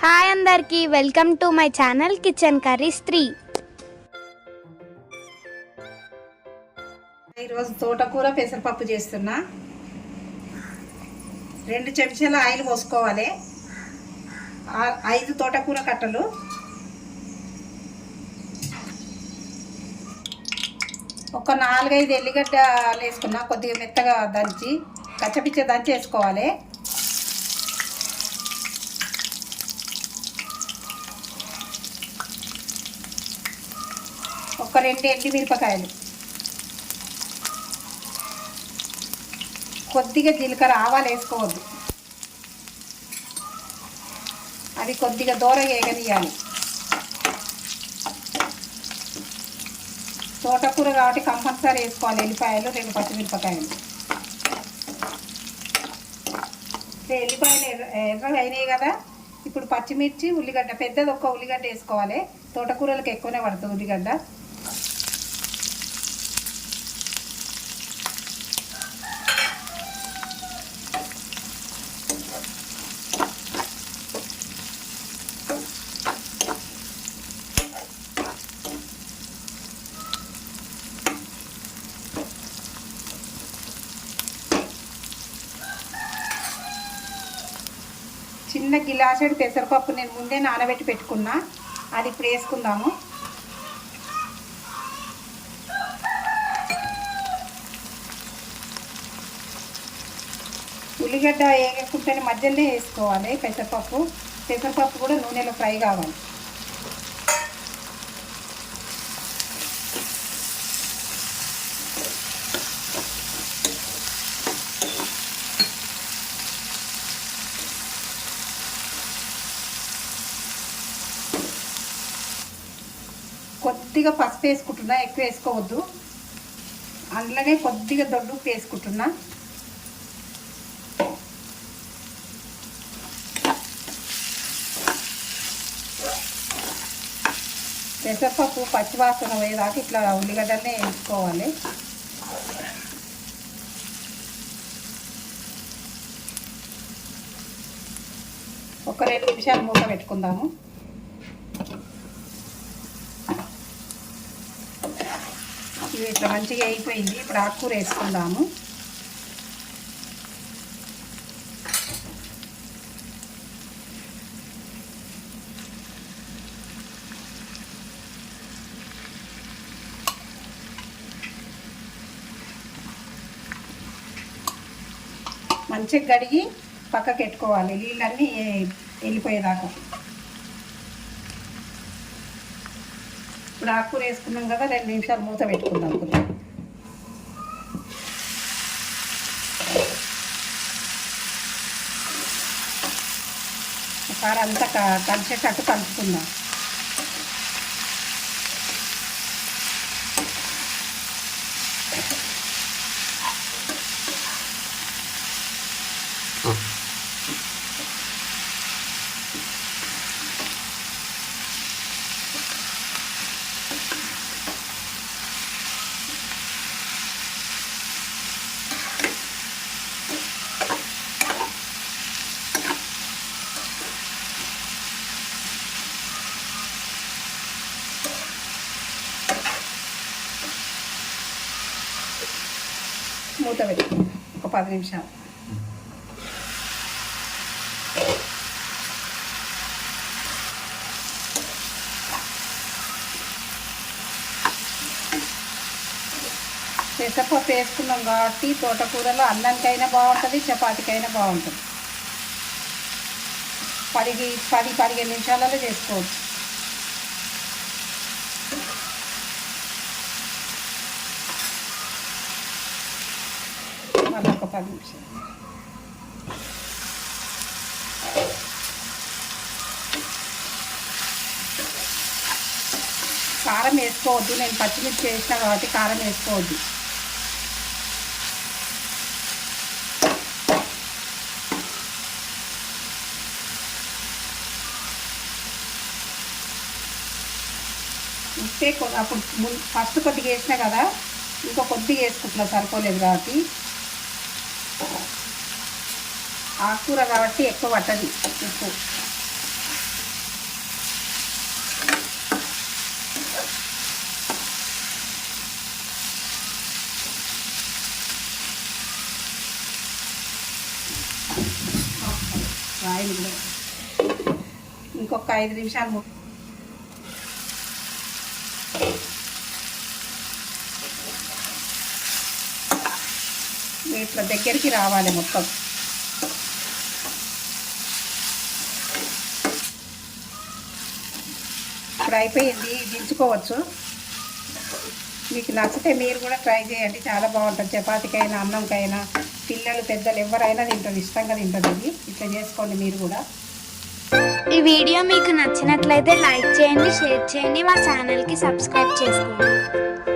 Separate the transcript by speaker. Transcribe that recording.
Speaker 1: Hi అందరికీ, welcome to my channel kitchen curries 3.
Speaker 2: ఈరోజు తోటకూర పెసరపప్పు చేస్తున్నా. 2 చెంచాల ఆయిల్ పోసుకోవాలి. 5 తోటకూర కట్టలు, ఒక 4-5 ఎల్లిగడ్డలు వేసుకున్నా. కొద్దిగా మెత్తగా దంచి కచ్చపిచ్చ దంచి వేసుకోవాలి. ఒక 2 ఎండుమిరపకాయలు, కొద్దిగా జీలకర్ర, ఆవాలు వేసుకోవద్దు, అది కొద్దిగా దూరగా వేగనియాలి. తోటకూర కాబట్టి కంపల్సరీ వేసుకోవాలి. ఎల్లిపాయలు, 2 పచ్చిమిరపకాయలు. ఎల్లిపాయలు ఎర్రగా అయినాయి కదా, ఇప్పుడు పచ్చిమిర్చి, ఉల్లిగడ్డ, పెద్దది ఒక ఉల్లిగడ్డ వేసుకోవాలి. తోటకూరలకు ఎక్కువనే పడుతుంది ఉల్లిగడ్డ. చిన్న గిలాసెడు పెసరపప్పు నేను ముందే నానబెట్టి పెట్టుకున్నా, అది ఇప్పుడు వేసుకుందాము. ఉల్లిగడ్డ వేయకుంటేనే మధ్యలోనే వేసుకోవాలి పెసరపప్పు. పెసరపప్పు కూడా నూనెలో ఫ్రై కావాలి. కొద్దిగా పసుపు వేసుకుంటున్నా, ఎక్కువ వేసుకోవద్దు. అందులోనే కొద్దిగా దొడ్డుప్పు వేసుకుంటున్నా. పెసరపప్పు పచ్చివాసన పోయేదాకా ఇట్లా ఉల్లిగడ్డలనే వేసుకోవాలి. ఒక 2 నిమిషాలు మూత పెట్టుకుందాము. ఇది ఇట్లా మంచిగా అయిపోయింది. ఇప్పుడు ఆకుకూర వేసుకుందాము. మంచిగా కడిగి పక్కకి పెట్టుకోవాలి, నీళ్ళన్నీ వెళ్ళిపోయేదాకా. ఇప్పుడు ఆకుకూర వేసుకున్నాం కదా, 2 నిమిషాలు మూత పెట్టుకుందాం. కొద్దిగా ఒకసారి అంతా కలిసేటట్టు కలుపుకుందాం. మూత పెట్టుకుందాం ఒక 10 నిమిషాలు. పెసరపప్పు వేసుకున్నాం కాబట్టి తోటకూరలో అన్నానికైనా బాగుంటుంది, చపాతీకైనా బాగుంటుంది. 10-15 నిమిషాలలో చేసుకోవచ్చు. మళ్ళీ ఒక 10 నిమిషాలు. కారం వేసుకోవద్దు, నేను పచ్చిమిర్చి వేసిన కాబట్టి కారం వేసుకోవద్దు. ఉప్పే అప్పుడు ఫస్ట్ కొద్దిగా వేసినా కదా, ఇంకో కొద్దిగా వేసుకుంటున్నా, సరిపోలేదు కాబట్టి. ఆకుకూర కాబట్టి ఎక్కువ పట్టది ఉప్పు. ఆయిల్ కూడా ఇంకొక 5 నిమిషాలు ఇట్లా దగ్గరికి రావాలి మొత్తం. ఇప్పుడు అయిపోయింది, దించుకోవచ్చు. మీకు నచ్చితే మీరు కూడా ట్రై చేయండి, చాలా బాగుంటుంది. చపాతీకైనా అన్నంకైనా పిల్లలు పెద్దలు ఎవరైనా తింటారు, ఇష్టంగా తింటారు. ఇది ఇట్లా చేసుకోండి మీరు కూడా.
Speaker 1: ఈ వీడియో మీకు నచ్చినట్లయితే లైక్ చేయండి, షేర్ చేయండి, మా ఛానల్కి సబ్స్క్రైబ్ చేసుకోండి.